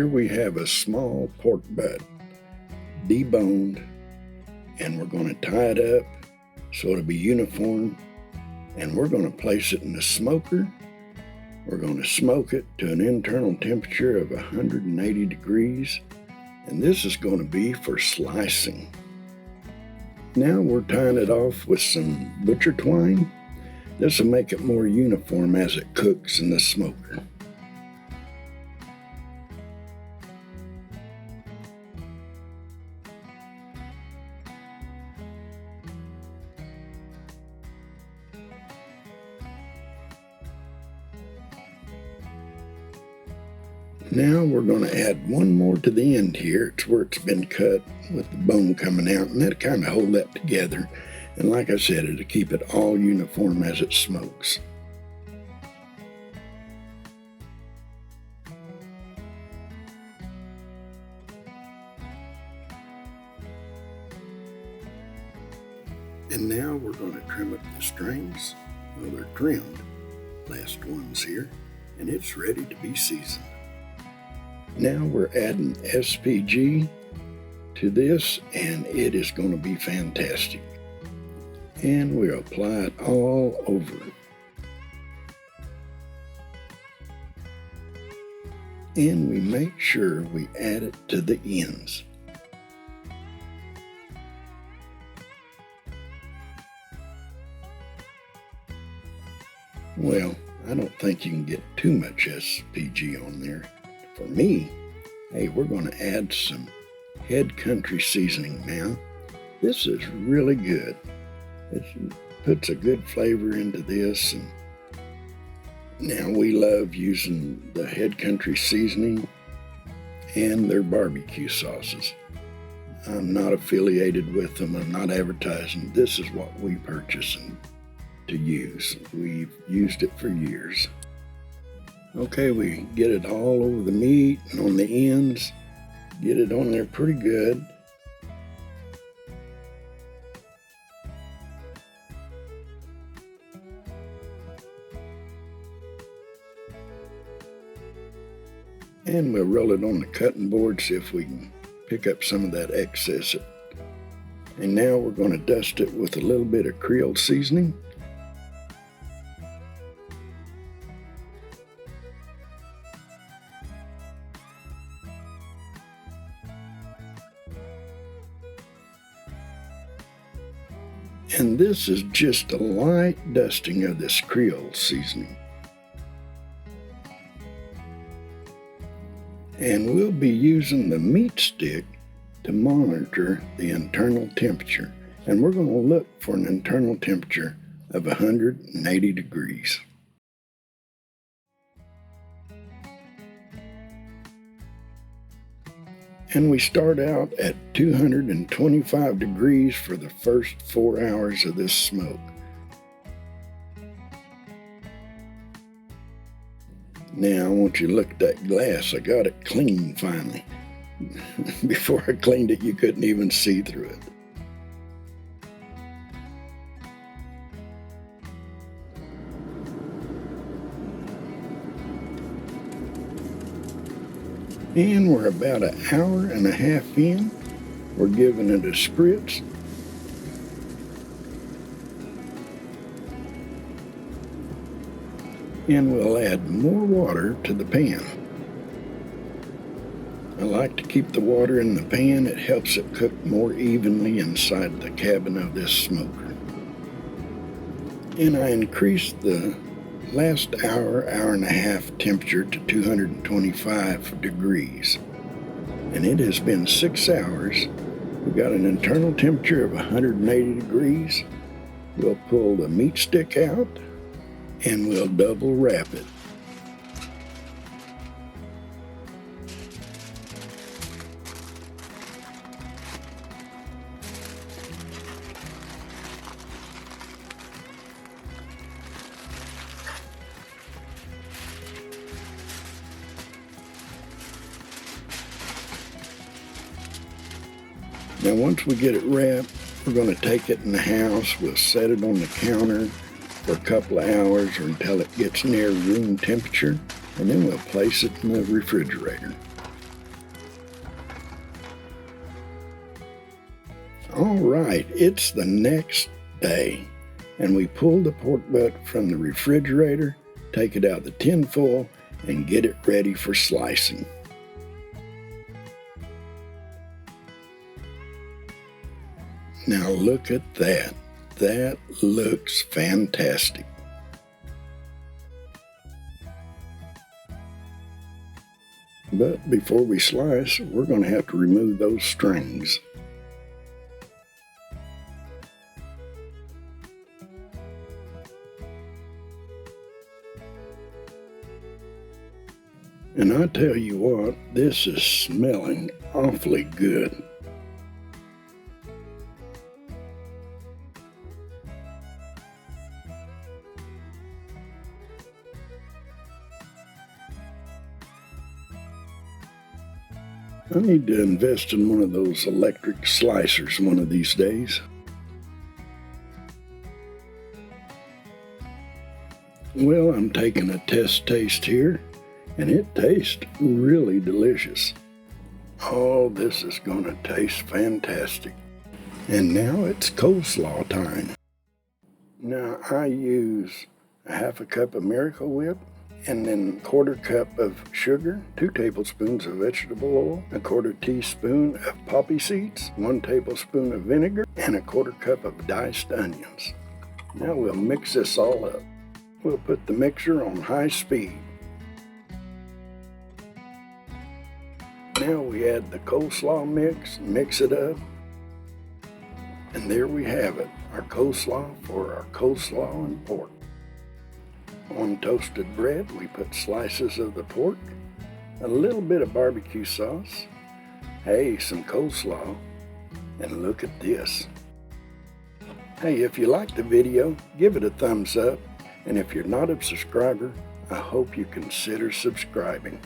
here we have a small pork butt, deboned, and we're going to tie it up so it'll be uniform, and we're going to place it in the smoker. We're going to smoke it to an internal temperature of 180 degrees, and this is going to be for slicing. Now we're tying it off with some butcher twine. This will make it more uniform as it cooks in the smoker. Now we're going to add one more to the end here. It's where it's been cut with the bone coming out, and that'll kind of hold that together. And like I said, it'll keep it all uniform as it smokes. And now we're going to trim up the strings. Well, they're trimmed, last ones here, and it's ready to be seasoned. Now we're adding SPG to this, and it is going to be fantastic. And we'll apply it all over. And we make sure we add it to the ends. Well, I don't think you can get too much SPG on there. For me, hey, we're going to add some head country seasoning now. This is really good. It puts a good flavor into this. And now we love using the head country seasoning and their barbecue sauces. I'm not affiliated with them. I'm not advertising. This is what we purchase and to use. We've used it for years. Okay, we get it all over the meat and on the ends. Get it on there pretty good. And we'll roll it on the cutting board, see if we can pick up some of that excess. And now we're going to dust it with a little bit of Creole Seasoning. And this is just a light dusting of this Creole seasoning. And we'll be using the MeatStick to monitor the internal temperature. And we're going to look for an internal temperature of 180 degrees. And we start out at 225 degrees for the first 4 hours of this smoke. Now I want you to look at that glass. I got it clean finally. Before I cleaned it, you couldn't even see through it. And we're about an hour and a half in. We're giving it a Spritz. And we'll add more water to the pan. I like to keep the water in the pan. It helps it cook more evenly inside the cabin of this smoker. And I increased the last hour and a half temperature to 225 degrees. And it has been 6 hours. We've got an internal temperature of 180 degrees. We'll pull the meat stick out and we'll double wrap it. Now once we get it wrapped, we're going to take it in the house. We'll set it on the counter for a couple of hours or until it gets near room temperature, and then we'll place it in the refrigerator. All right, it's the next day, and we pull the pork butt from the refrigerator, take it out of the tin foil, and get it ready for slicing. Now look at that. That looks fantastic. But before we slice, we're going to have to remove those strings. And I tell you what, this is smelling awfully good. I need to invest in one of those electric slicers one of these days. Well, I'm taking a test taste here, and it tastes really delicious. Oh, this is going to taste fantastic. And now it's coleslaw time. Now I use a half a cup of Miracle Whip, and then a quarter cup of sugar, 2 tablespoons of vegetable oil, a quarter teaspoon of poppy seeds, 1 tablespoon of vinegar, and a quarter cup of diced onions. Now we'll mix this all up. We'll put the mixer on high speed. Now we add the coleslaw mix it up, and there we have it, our coleslaw for our coleslaw and pork. On toasted bread, we put slices of the pork, a little bit of barbecue sauce, hey, some coleslaw, and look at this. Hey, if you liked the video, give it a thumbs up, and if you're not a subscriber, I hope you consider subscribing.